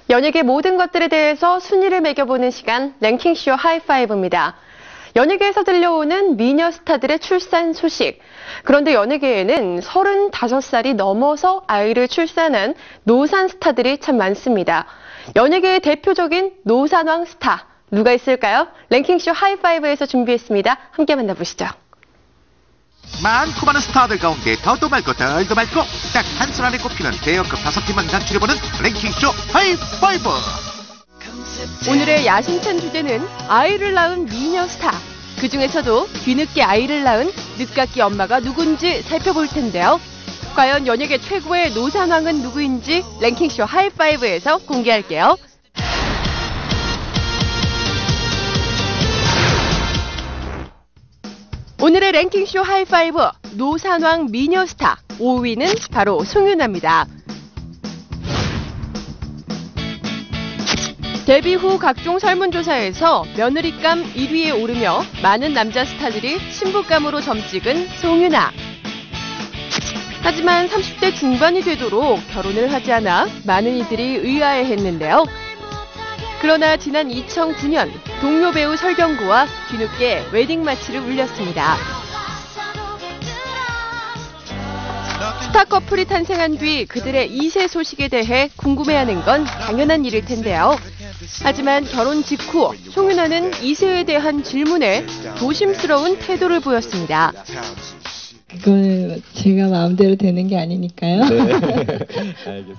연예계 모든 것들에 대해서 순위를 매겨보는 시간, 랭킹쇼 하이파이브입니다. 연예계에서 들려오는 미녀 스타들의 출산 소식. 그런데 연예계에는 35살이 넘어서 아이를 출산한 노산 스타들이 참 많습니다. 연예계의 대표적인 노산왕 스타, 누가 있을까요? 랭킹쇼 하이파이브에서 준비했습니다. 함께 만나보시죠. 많고 많은 스타들 가운데 더도 말고 덜도 말고 딱 한 손 안에 꼽히는 대역급 5팀만 간추려보는 랭킹쇼 하이파이브. 오늘의 야심찬 주제는 아이를 낳은 미녀 스타. 그중에서도 뒤늦게 아이를 낳은 늦깎이 엄마가 누군지 살펴볼 텐데요. 과연 연예계 최고의 노산왕은 누구인지 랭킹쇼 하이파이브에서 공개할게요. 오늘의 랭킹쇼 하이파이브 노산왕 미녀 스타 5위는 바로 송윤아입니다. 데뷔 후 각종 설문조사에서 며느리감 1위에 오르며 많은 남자 스타들이 신부감으로 점찍은 송윤아. 하지만 30대 중반이 되도록 결혼을 하지 않아 많은 이들이 의아해했는데요. 그러나 지난 2009년 동료 배우 설경구와 뒤늦게 웨딩마치를 울렸습니다. 스타 커플이 탄생한 뒤 그들의 2세 소식에 대해 궁금해하는 건 당연한 일일 텐데요. 하지만 결혼 직후 송윤아는 2세에 대한 질문에 조심스러운 태도를 보였습니다. 그거는 제가 마음대로 되는 게 아니니까요. 네, 알겠습니다.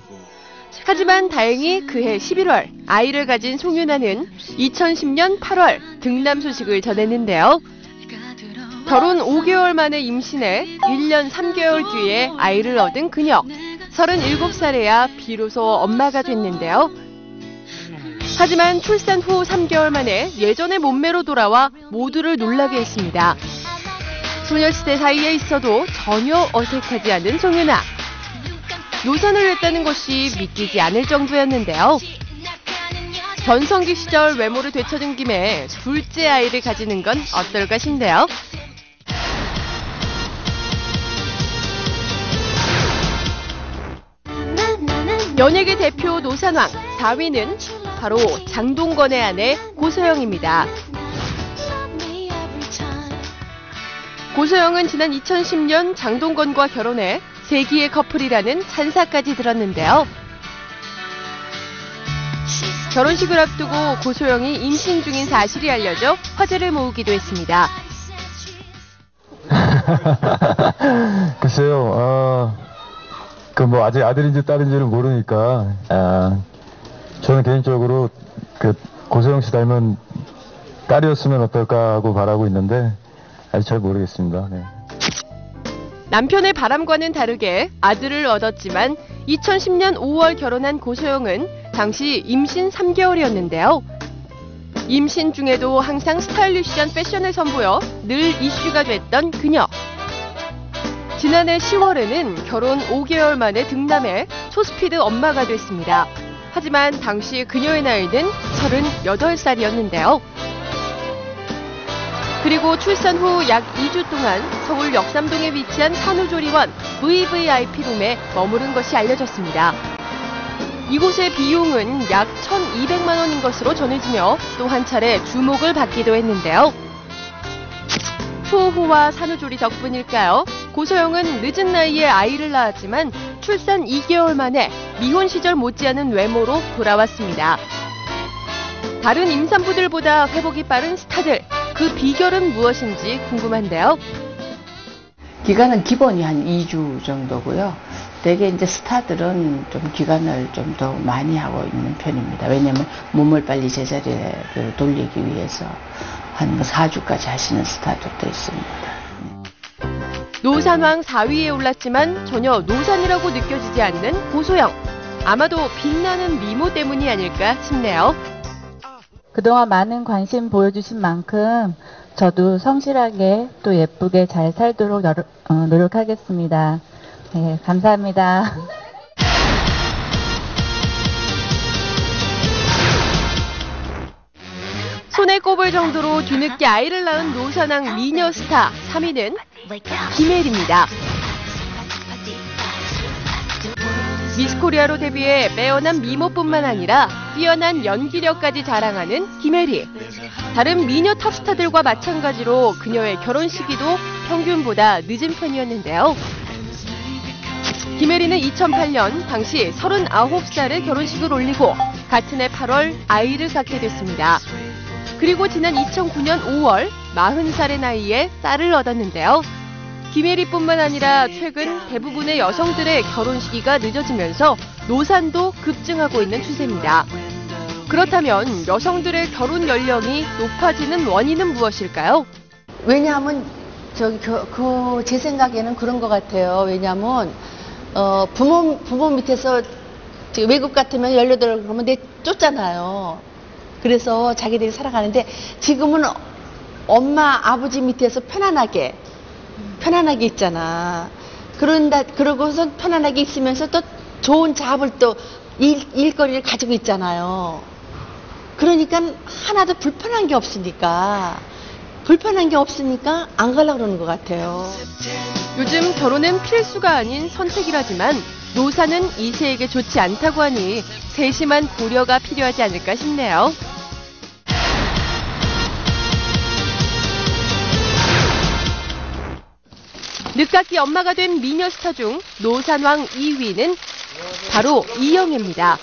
하지만 다행히 그해 11월 아이를 가진 송윤아는 2010년 8월 등남 소식을 전했는데요. 결혼 5개월 만에 임신해 1년 3개월 뒤에 아이를 얻은 그녀. 37살에야 비로소 엄마가 됐는데요. 하지만 출산 후 3개월 만에 예전의 몸매로 돌아와 모두를 놀라게 했습니다. 소녀시대 사이에 있어도 전혀 어색하지 않은 송윤아. 노산을 했다는 것이 믿기지 않을 정도였는데요. 전성기 시절 외모를 되찾은 김에 둘째 아이를 가지는 건 어떨까 싶네요. 연예계 대표 노산왕 4위는 바로 장동건의 아내 고소영입니다. 고소영은 지난 2010년 장동건과 결혼해 세기의 커플이라는 찬사까지 들었는데요. 결혼식을 앞두고 고소영이 임신 중인 사실이 알려져 화제를 모으기도 했습니다. 글쎄요, 뭐 아직 아들인지 딸인지는 모르니까, 저는 개인적으로 고소영 씨 닮은 딸이었으면 어떨까 하고 바라고 있는데, 아직 잘 모르겠습니다. 네. 남편의 바람과는 다르게 아들을 얻었지만 2010년 5월 결혼한 고소영은 당시 임신 3개월이었는데요. 임신 중에도 항상 스타일리시한 패션을 선보여 늘 이슈가 됐던 그녀. 지난해 10월에는 결혼 5개월 만에 등남해 초스피드 엄마가 됐습니다. 하지만 당시 그녀의 나이는 38살이었는데요. 그리고 출산 후 약 2주 동안 서울 역삼동에 위치한 산후조리원 VVIP룸에 머무른 것이 알려졌습니다. 이곳의 비용은 약 1,200만 원인 것으로 전해지며 또 한 차례 주목을 받기도 했는데요. 초호화 산후조리 덕분일까요? 고소영은 늦은 나이에 아이를 낳았지만 출산 2개월 만에 미혼 시절 못지않은 외모로 돌아왔습니다. 다른 임산부들보다 회복이 빠른 스타들. 그 비결은 무엇인지 궁금한데요. 기간은 기본이 한 2주 정도고요. 대개 이제 스타들은 좀 기간을 좀 더 많이 하고 있는 편입니다. 왜냐하면 몸을 빨리 제자리로 돌리기 위해서 한 4주까지 하시는 스타들도 있습니다. 노산왕 4위에 올랐지만 전혀 노산이라고 느껴지지 않는 고소영. 아마도 빛나는 미모 때문이 아닐까 싶네요. 그동안 많은 관심 보여주신 만큼 저도 성실하게 또 예쁘게 잘 살도록 노력하겠습니다. 네, 감사합니다. 손에 꼽을 정도로 뒤늦게 아이를 낳은 노산왕 미녀 스타 3위는 김혜리입니다. 미스코리아로 데뷔해 빼어난 미모뿐만 아니라 뛰어난 연기력까지 자랑하는 김혜리. 다른 미녀 탑스타들과 마찬가지로 그녀의 결혼 시기도 평균보다 늦은 편이었는데요. 김혜리는 2008년 당시 39살에 결혼식을 올리고 같은 해 8월 아이를 갖게 됐습니다. 그리고 지난 2009년 5월 40살의 나이에 딸을 얻었는데요. 김혜리뿐만 아니라 최근 대부분의 여성들의 결혼 시기가 늦어지면서 노산도 급증하고 있는 추세입니다. 그렇다면 여성들의 결혼 연령이 높아지는 원인은 무엇일까요? 왜냐하면 제 생각에는 그런 것 같아요. 왜냐하면 부모 밑에서 외국 같으면 18 그러면 쫓잖아요. 그래서 자기들이 살아가는데 지금은 엄마 아버지 밑에서 편안하게 있잖아. 그러고서 편안하게 있으면서 또 좋은 잡을 또 일거리를 가지고 있잖아요. 그러니까 하나도 불편한 게 없으니까 안 가려고 그러는 것 같아요. 요즘 결혼은 필수가 아닌 선택이라지만 노사는 2세에게 좋지 않다고 하니 세심한 고려가 필요하지 않을까 싶네요. 늦깎이 엄마가 된 미녀 스타 중 노산왕 2위는 바로 이영애입니다.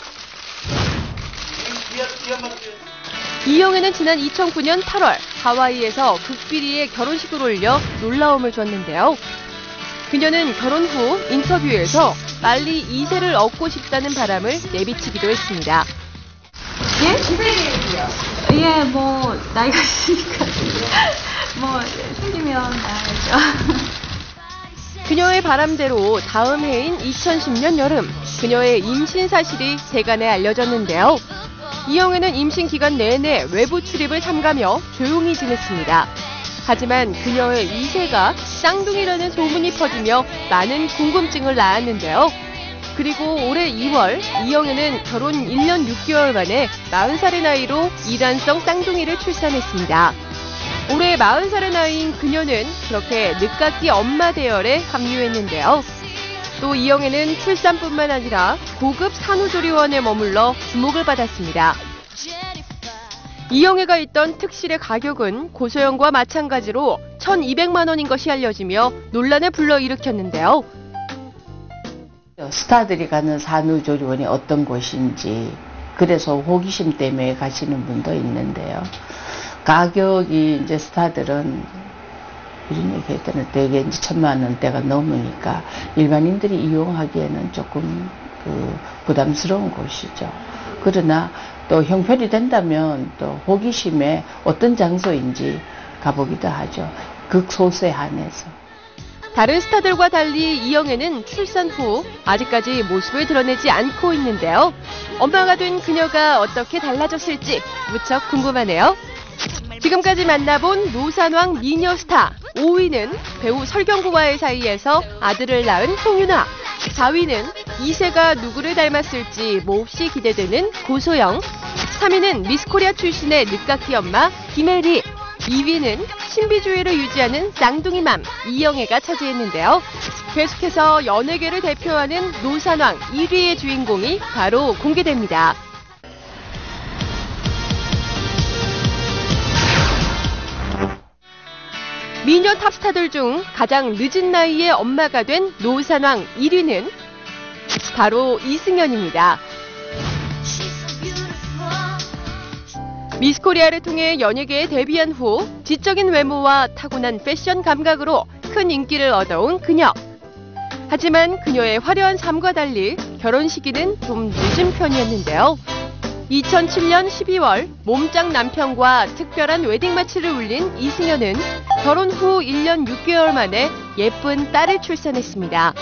이영애는 지난 2009년 8월 하와이에서 극비리의 결혼식을 올려 놀라움을 줬는데요. 그녀는 결혼 후 인터뷰에서 빨리 2세를 얻고 싶다는 바람을 내비치기도 했습니다. 예? 기대해요. 예, 뭐 나이가 있으니까 뭐 생기면 나야죠. 그녀의 바람대로 다음 해인 2010년 여름 그녀의 임신 사실이 세간에 알려졌는데요. 이영애는 임신 기간 내내 외부 출입을 삼가며 조용히 지냈습니다. 하지만 그녀의 2세가 쌍둥이라는 소문이 퍼지며 많은 궁금증을 낳았는데요. 그리고 올해 2월 이영애는 결혼 1년 6개월 만에 40살의 나이로 일환성 쌍둥이를 출산했습니다. 올해 40살의 나이인 그녀는 그렇게 늦깎이 엄마 대열에 합류했는데요. 또 이영애는 출산뿐만 아니라 고급 산후조리원에 머물러 주목을 받았습니다. 이영애가 있던 특실의 가격은 고소영과 마찬가지로 1,200만 원인 것이 알려지며 논란을 불러일으켰는데요. 스타들이 가는 산후조리원이 어떤 곳인지 그래서 호기심 때문에 가시는 분도 있는데요. 가격이 이제 스타들은 이런 얘기 했더니 되게 이제 1,000만 원대가 넘으니까 일반인들이 이용하기에는 조금 부담스러운 곳이죠. 그러나 또 형편이 된다면 또 호기심에 어떤 장소인지 가보기도 하죠. 극소수에 한해서. 다른 스타들과 달리 이영애는 출산 후 아직까지 모습을 드러내지 않고 있는데요. 엄마가 된 그녀가 어떻게 달라졌을지 무척 궁금하네요. 지금까지 만나본 노산왕 미녀 스타 5위는 배우 설경구와의 사이에서 아들을 낳은 송윤아, 4위는 2세가 누구를 닮았을지 몹시 기대되는 고소영, 3위는 미스코리아 출신의 늦깎이 엄마 김혜리, 2위는 신비주의를 유지하는 쌍둥이맘 이영애가 차지했는데요. 계속해서 연예계를 대표하는 노산왕 1위의 주인공이 바로 공개됩니다. 미녀 탑스타들 중 가장 늦은 나이에 엄마가 된 노산왕 1위는 바로 이승연입니다. 미스코리아를 통해 연예계에 데뷔한 후 지적인 외모와 타고난 패션 감각으로 큰 인기를 얻어온 그녀. 하지만 그녀의 화려한 삶과 달리 결혼 시기는 좀 늦은 편이었는데요. 2007년 12월 몸짱 남편과 특별한 웨딩 마치를 울린 이승연은 결혼 후 1년 6개월 만에 예쁜 딸을 출산했습니다.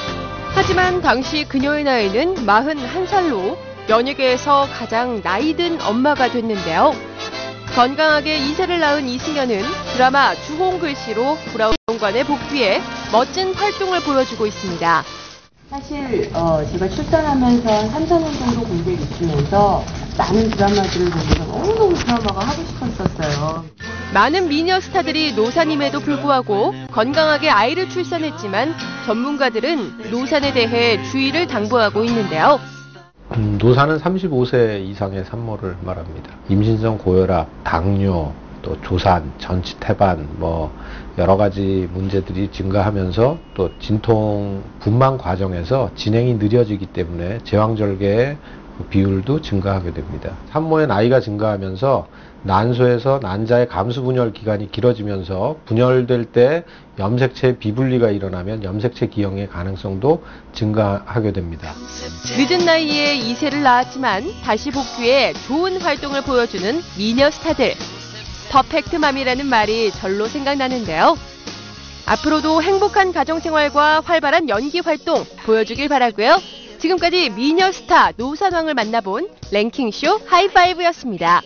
하지만 당시 그녀의 나이는 41살로 연예계에서 가장 나이든 엄마가 됐는데요. 건강하게 2세를 낳은 이승연은 드라마 주홍글씨로 브라운관에 복귀해 멋진 활동을 보여주고 있습니다. 사실 제가 출산하면서 3, 4년 정도 공백이 있으면서 많은 드라마들을 보면서 너무너무 드라마가 하고 싶었었어요. 많은 미녀 스타들이 노산임에도 불구하고 건강하게 아이를 출산했지만 전문가들은 노산에 대해 주의를 당부하고 있는데요. 노산은 35세 이상의 산모를 말합니다. 임신성 고혈압, 당뇨, 또 조산, 전치태반, 여러 가지 문제들이 증가하면서 또 진통, 분만 과정에서 진행이 느려지기 때문에 제왕절개의 비율도 증가하게 됩니다. 산모의 나이가 증가하면서 난소에서 난자의 감수분열 기간이 길어지면서 분열될 때 염색체 비분리가 일어나면 염색체 기형의 가능성도 증가하게 됩니다. 늦은 나이에 2세를 낳았지만 다시 복귀해 좋은 활동을 보여주는 미녀 스타들. 퍼펙트맘이라는 말이 절로 생각나는데요. 앞으로도 행복한 가정생활과 활발한 연기 활동 보여주길 바라고요. 지금까지 미녀 스타 노산왕을 만나본 랭킹쇼 하이파이브였습니다.